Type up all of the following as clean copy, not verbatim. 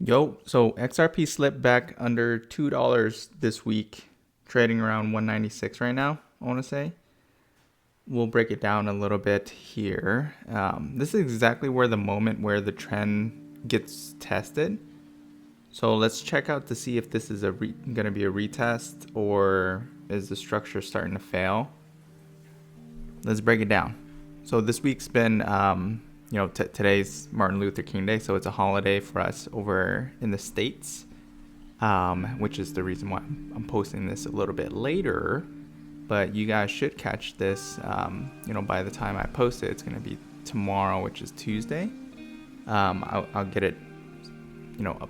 Yo, so XRP slipped back under $2 this week, trading around 196 right now, I want to say. We'll break it down a little bit here. This is exactly where the moment where the trend gets tested. So let's check out to see if this is going to be a retest or is the structure starting to fail. Let's break it down. So this week's been today's Martin Luther King Day, so it's a holiday for us over in the States, which is the reason why I'm posting this a little bit later. But you guys should catch this, by the time I post it, it's going to be tomorrow, which is Tuesday. I'll get it,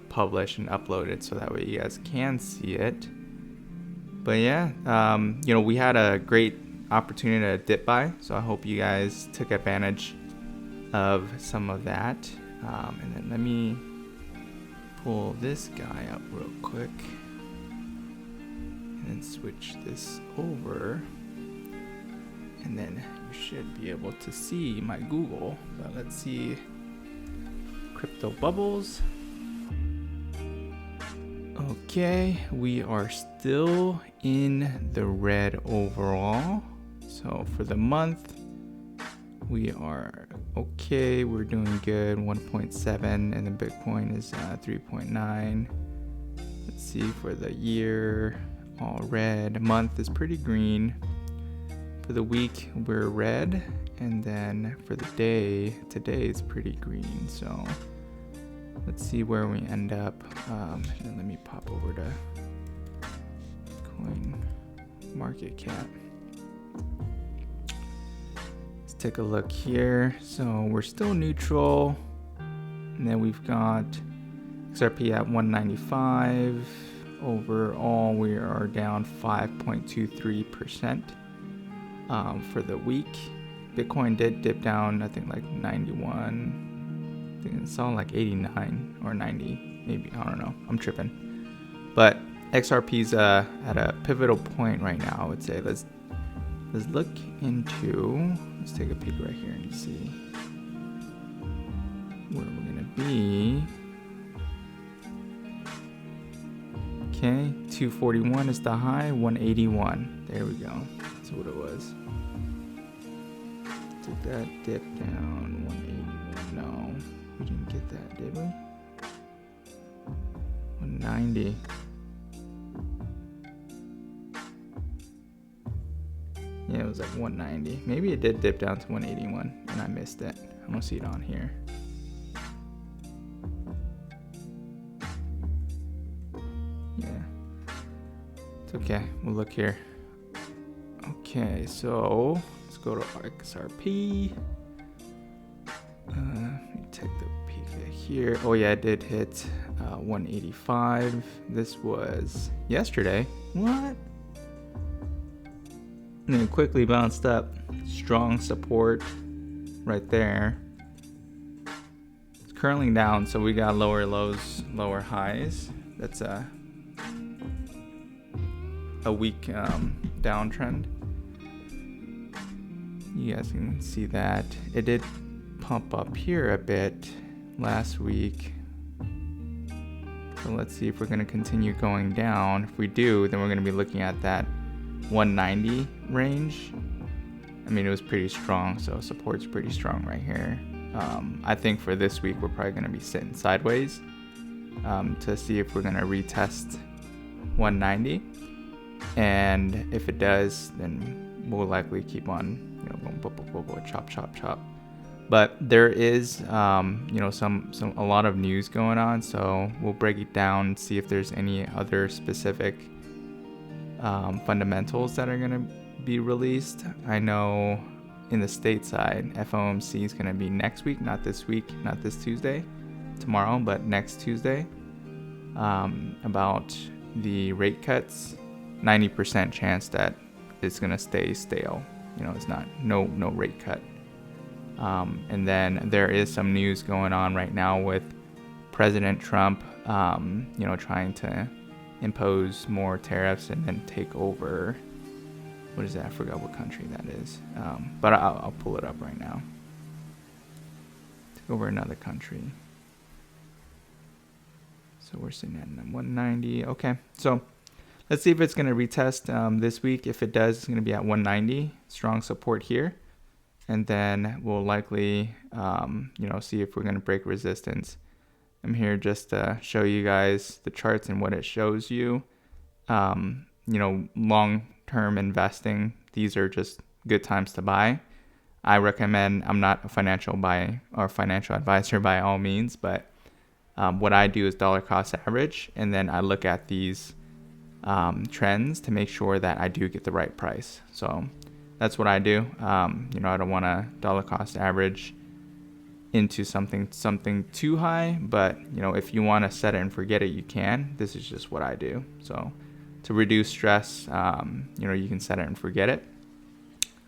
published and uploaded so that way you guys can see it. But yeah, we had a great opportunity to dip buy, so I hope you guys took advantage of some of that. And then let me pull this guy up real quick and then switch this over, and then you should be able to see my Google. But let's see, crypto bubbles. Okay, we are still in the red overall. So for the month, we are okay. We're doing good. 1.7, and then Bitcoin is 3.9. Let's see for the year, all red. Month is pretty green. For the week, we're red, and then for the day, today is pretty green. So let's see where we end up. And then let me pop over to Coin Market Cap. Take a look here. So we're still neutral, and then we've got XRP at 195. Overall, we are down 5.23% for the week. Bitcoin did dip down, I think like 91. I think it's all like 89 or 90, maybe. I don't know. I'm tripping. But XRP's at a pivotal point right now, I would say. Let's look into. Let's take a peek right here and see where we're gonna be. Okay, 241 is the high, 181. There we go. That's what it was. Took that dip down, 181. No, we didn't get that, did we? 190. Yeah, it was like 190. Maybe it did dip down to 181 and I missed it. I don't see it on here. Yeah. It's okay. We'll look here. Okay, so let's go to XRP. Let me take the peek here. Oh yeah, it did hit 185. This was yesterday. What? And then quickly bounced up. Strong support right there. It's currently down, so we got lower lows, lower highs. That's a weak downtrend. You guys can see that. It did pump up here a bit last week. So let's see if we're going to continue going down. If we do, then we're going to be looking at that 190 range. I mean, it was pretty strong, so support's pretty strong right here. I think for this week, we're probably going to be sitting sideways to see if we're going to retest 190. And if it does, then we'll likely keep on, going chop. But there is, a lot of news going on, so we'll break it down, see if there's any other specific fundamentals that are going to be released. I know in the state side, FOMC is going to be next week, not this week, not this Tuesday, tomorrow, but next Tuesday, about the rate cuts. 90% chance that it's going to stay stale. It's not no rate cut. And then there is some news going on right now with President Trump, trying to impose more tariffs and then take over. What is that? I forgot what country that is. But I'll pull it up right now. Take over another country. So we're sitting at 190. Okay, so let's see if it's going to retest this week. If it does, it's going to be at 190. Strong support here. And then we'll likely, see if we're going to break resistance. I'm here just to show you guys the charts and what it shows you. Long-term investing, these are just good times to buy. I recommend, I'm not a financial buyer or financial advisor by all means, but what I do is dollar cost average, and then I look at these trends to make sure that I do get the right price. So that's what I do. I don't want to dollar cost average into something too high, but if you want to set it and forget it, you can. This is just what I do. So to reduce stress, you can set it and forget it.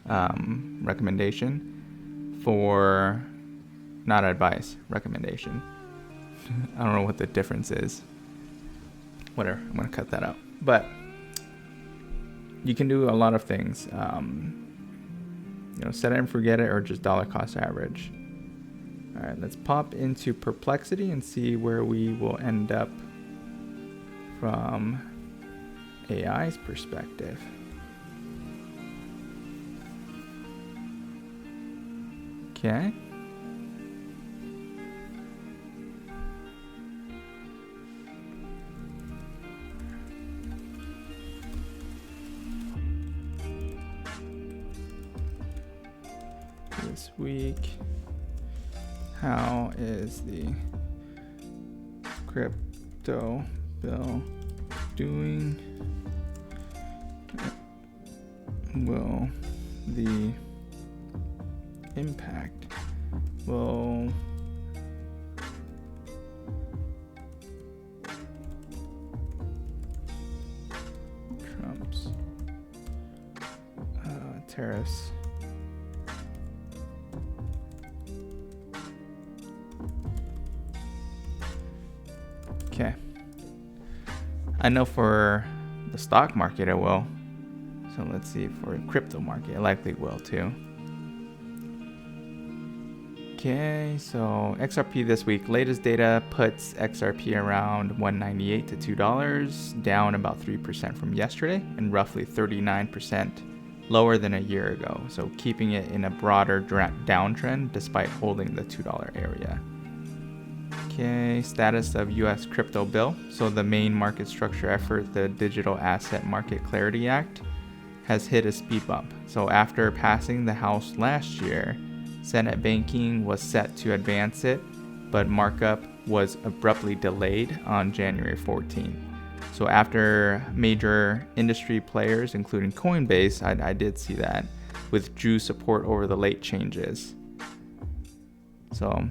Recommendation for, not advice, recommendation. I don't know what the difference is. Whatever, I'm gonna cut that out. But you can do a lot of things. Set it and forget it, or just dollar cost average. All right, let's pop into Perplexity and see where we will end up from AI's perspective. Okay. This week, how is the crypto bill doing? Will the impact Trump's tariffs okay. I know for the stock market it will. So let's see, for crypto market, it likely will too. Okay, so XRP this week, latest data puts XRP around $1.98 to $2, down about 3% from yesterday and roughly 39% lower than a year ago. So keeping it in a broader downtrend despite holding the $2 area. Okay, status of US crypto bill. So the main market structure effort, the Digital Asset Market Clarity Act, has hit a speed bump. So after passing the House last year, Senate banking was set to advance it, but markup was abruptly delayed on January 14th. So after major industry players, including Coinbase, I did see that, withdrew support over the late changes. So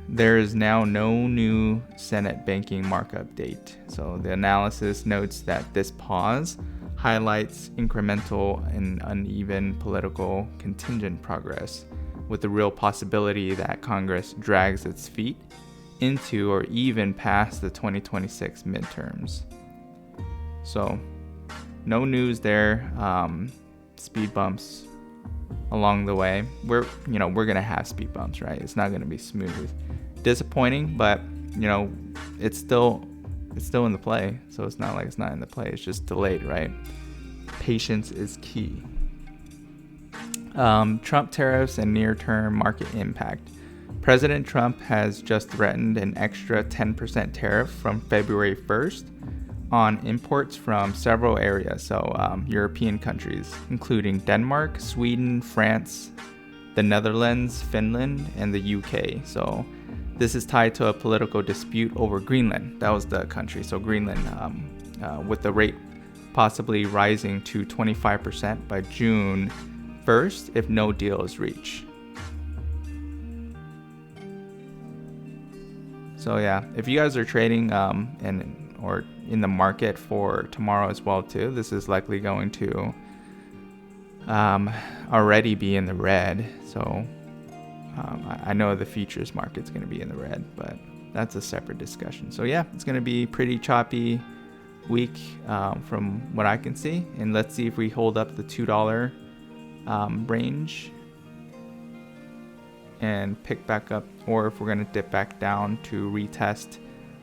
there is now no new Senate banking markup date. So the analysis notes that this pause highlights incremental and uneven political contingent progress, with the real possibility that Congress drags its feet into or even past the 2026 midterms. So no news there. Speed bumps along the way. We're gonna have speed bumps, right? It's not gonna be smooth. Disappointing, but it's still in the play. So it's not like it's not in the play. It's just delayed, right? Patience is key. Trump tariffs and near-term market impact. President Trump has just threatened an extra 10% tariff from February 1st on imports from several areas, so European countries, including Denmark, Sweden, France, the Netherlands, Finland, and the UK. So this is tied to a political dispute over Greenland. That was the country. So Greenland, with the rate possibly rising to 25% by June 1st if no deal is reached. So yeah, if you guys are trading or in the market for tomorrow as well too, this is likely going to already be in the red. So I know the futures market's going to be in the red, but that's a separate discussion. So yeah, it's going to be pretty choppy week from what I can see, and let's see if we hold up the $2 range and pick back up, or if we're going to dip back down to retest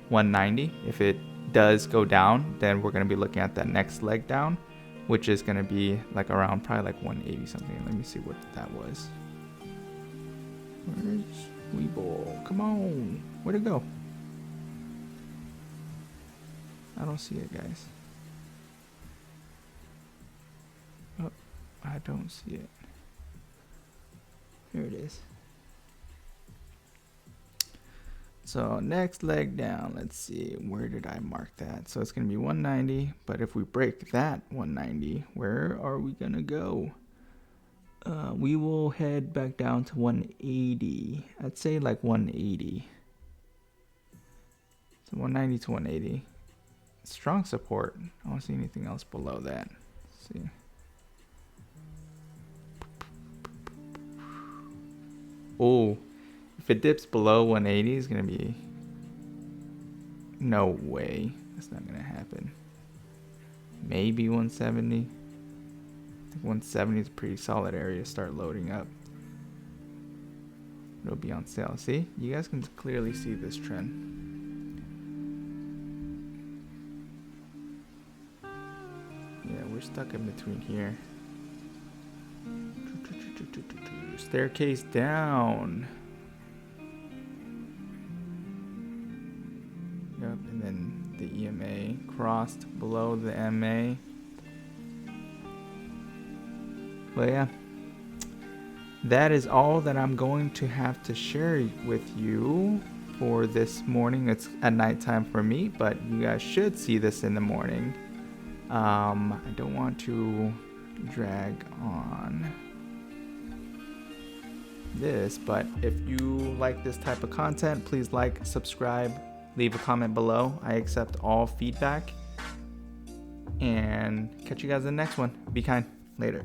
190. If it does go down, then we're going to be looking at that next leg down, which is going to be like around probably like 180 something. Let me see what that was. Where's Weeble? Come on. Where'd it go? I don't see it, guys. Oh, I don't see it. Here it is. So next leg down, let's see, where did I mark that? So it's going to be 190, but if we break that 190, where are we going to go? We will head back down to 180. I'd say like 180. So 190 to 180. Strong support. I don't see anything else below that. Let's see. Oh, if it dips below 180, it's going to be... No way. That's not going to happen. Maybe 170. I think 170 is a pretty solid area to start loading up. It'll be on sale. See? You guys can clearly see this trend. Yeah, we're stuck in between here. Staircase down. Yep, and then the EMA crossed below the MA. But yeah, that is all that I'm going to have to share with you for this morning. It's at nighttime for me, but you guys should see this in the morning. I don't want to drag on this, but if you like this type of content, please like, subscribe, leave a comment below. I accept all feedback, and catch you guys in the next one. Be kind. Later.